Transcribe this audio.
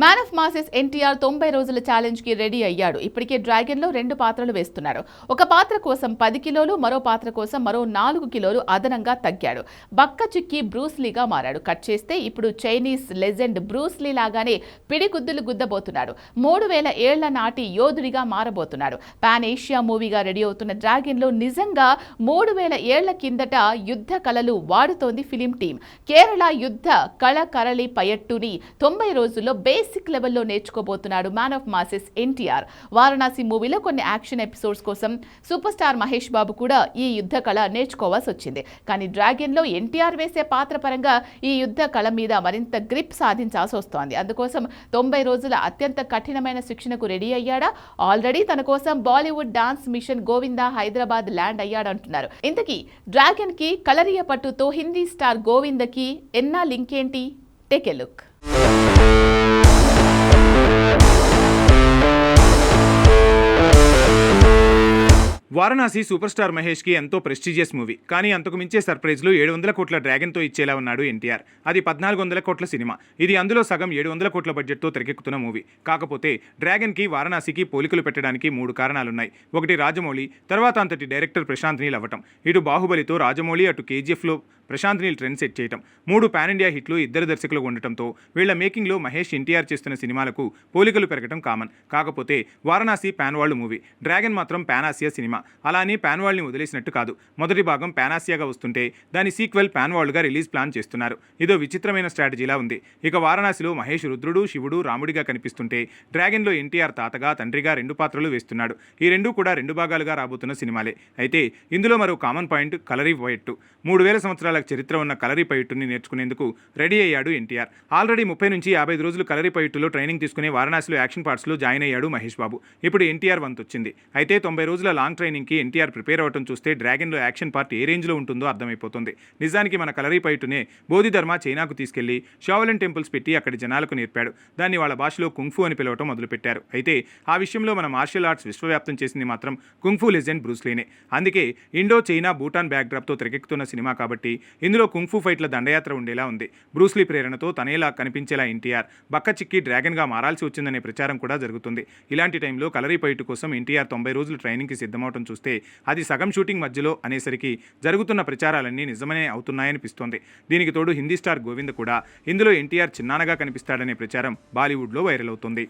Man of masses NTR 90 రోజుల challenge కి ready అయ్యాడు. ఇప్పటికే డ్రాగన్ లో 2 పాత్రలు వేస్తున్నాడు. ఒక పాత్ర కోసం 10 కిలోలు, మరో పాత్ర కోసం మరో 4 కిలోలు అదనంగా తగ్గాడు. బక్క చిక్కి బ్రూస్లీగా మారాడు. కట్ చేస్తే ఇప్పుడు చైనీస్ లెజెండ్ బ్రూస్లీ లాగానే పిడిగుద్దులు గుద్దబోతున్నాడు. 3000 ఏళ్ల నాటి యోధుడిగా మారబోతున్నాడు. పాన్ ఏషియా మూవీగా రెడీ అవుతున్న డ్రాగన్ లో నిజంగా 3000 ఏళ్ల కిందట యుద్ధ కళలు వాడుతోంది ఫిలిం టీం. కేరళ యుద్ధ కళ కరళి పయట్టుని 90 రోజుల్లో బేసిక్ లెవెల్లో నేర్చుకోబోతున్నాడు man of masses NTR. Varanasi మూవీలో కొన్ని యాక్షన్ ఎపిసోడ్స్ కోసం సూపర్ స్టార్ మహేష్ బాబు కూడా ఈ యుద్ధ కళ నేర్చుకోవాల్సి వచ్చింది. కానీ డ్రాగన్ లో ఎన్టీఆర్ వేసే పాత్ర పరంగా ఈ యుద్ధ కళ మీద మరింత గ్రిప్ సాధించాల్సి వస్తోంది. అందుకోసం 90 రోజుల అత్యంత కఠినమైన శిక్షణకు రెడీ అయ్యాడా? ఆల్రెడీ తన కోసం Bollywood dance mission Govinda Hyderabad land అయ్యాడంటున్నారు. ఇంతకీ డ్రాగన్ కి కలరియ పట్టుతో హిందీ స్టార్ గోవిందకి ఎన్నా లింక్ ఏంటి? Take a look. Varanasi super star Mahesh కి ఎంతో ప్రెస్టీజియస్ మూవీ. కానీ అంతకు మించే సర్ప్రైజ్లు 700 కోట్ల డ్రాగన్ తో ఇచ్చేలా ఉన్నాడు ఎన్టీఆర్. అది 1400 కోట్ల సినిమా. ఇది అందులో సగం 700 కోట్ల బడ్జెట్ తో తెరకెక్కుతున్న మూవీ. కాకపోతే డ్రాగన్ కి వారణాసికి పోలికలు పెట్టడానికి 3 కారణాలున్నాయి. ఒకటి రాజమౌళి, తర్వాత అంతటి డైరెక్టర్ ప్రశాంత్ నీల్ అవ్వటం. ఇటు బాహుబలితో రాజమౌళి, అటు కేజీఎఫ్ లో ప్రశాంత్ నీల్ ట్రెండ్ సెట్ చేయటం. 3 పాన్ ఇండియా హిట్లు ఇద్దరు దర్శకులు ఉండటంతో వీళ్ల మేకింగ్ లో మహేష్ ఎన్టీఆర్ చేస్తున్న సినిమాలకు పోలికలు పెరగటం కామన్. కాకపోతే Varanasi pan world movie, dragon మాత్రం పాన్ ఆసియా సినిమా. అలా అని పాన్ వరల్డ్ ని వదిలేసినట్టు కాదు. మొదటి భాగం పాన్ ఆసియాగా వస్తుంటే దాని సీక్వెల్ పాన్ వరల్డ్ గా రిలీజ్ ప్లాన్ చేస్తున్నారు. ఇదో విచిత్రమైన స్ట్రాటజీలా ఉంది. ఇక వారణాసిలో మహేష్ రుద్రుడు, శివుడు, రాముడిగా కనిపిస్తుంటే డ్రాగన్ లో ఎన్టీఆర్ తాతగా, తండ్రిగా 2 పాత్రలు వేస్తున్నాడు. ఈ 2 కూడా 2 భాగాలుగా రాబోతున్న సినిమాలే. అయితే ఇందులో మరో కామన్ పాయింట్ కలరీ పయట్టు. 3000 సంవత్సరాల చరిత్ర ఉన్న కలరీ పయట్టుని నేర్చుకునేందుకు రెడీ అయ్యాడు ఎన్టీఆర్. ఆల్రెడీ 30 నుంచి 55 రోజులు కలరీ పయట్టులో ట్రైనింగ్ తీసుకునే వారణాసిలో యాక్షన్ పార్ట్స్ లో జాయిన్ అయ్యాడు మహేష్ బాబు. ఇప్పుడు ఎన్టీఆర్ వంతు వచ్చింది. అయితే 90 రోజుల లాంగ్ ట్రైనింగ్ కి ఎన్టీఆర్ ప్రిపేర్ అవ్వడం చూస్తే డ్రాగన్ లో యాక్షన్ పార్ట్ ఏ రేంజ్ లో ఉంటుందో అర్థమైపోతుంది. నిజానికి మన కలరీ పయట్టునే బోధిధర్మ చైనాకు తీసుకెళ్లి షావలిన్ టెంపుల్స్ పెట్టి అక్కడి జనాలకు నేర్పాడు. దాన్ని వాళ్ళ భాషలో కుంగ్ఫూ అని పిలవటం మొదలుపెట్టారు. అయితే ఆ విషయంలో మన మార్షల్ ఆర్ట్స్ విశ్వవ్యాప్తం చేసింది మాత్రం కుంగ్ఫూ లెజెండ్ బ్రూస్లీనే. అందుకే Indo China Bhutan backdrop తో తెరకెక్కుతున్న సినిమా కాబట్టి ఇందులో కుంగ్ఫూ ఫైట్ల దండయాత్ర ఉండేలా ఉంది. బ్రూస్లీ ప్రేరణతో తనేలా కనిపించేలా ఎన్టీఆర్ బక్క చిక్కి డ్రాగన్ గా మారాల్సి వచ్చిందనే ప్రచారం కూడా జరుగుతుంది. ఇలాంటి టైంలో కలరీ పైటు కోసం ఎన్టీఆర్ 90 రోజులు ట్రైనింగ్ కి సిద్ధమవటం చూస్తే అది సగం షూటింగ్ మధ్యలో అనేసరికి జరుగుతున్న ప్రచారాలన్నీ నిజమనే అవుతున్నాయనిపిస్తోంది. దీనికి తోడు హిందీ స్టార్ గోవింద్ కూడా ఇందులో ఎన్టీఆర్ చిన్నానగా కనిపిస్తాడనే ప్రచారం బాలీవుడ్ లో వైరల్ అవుతుంది.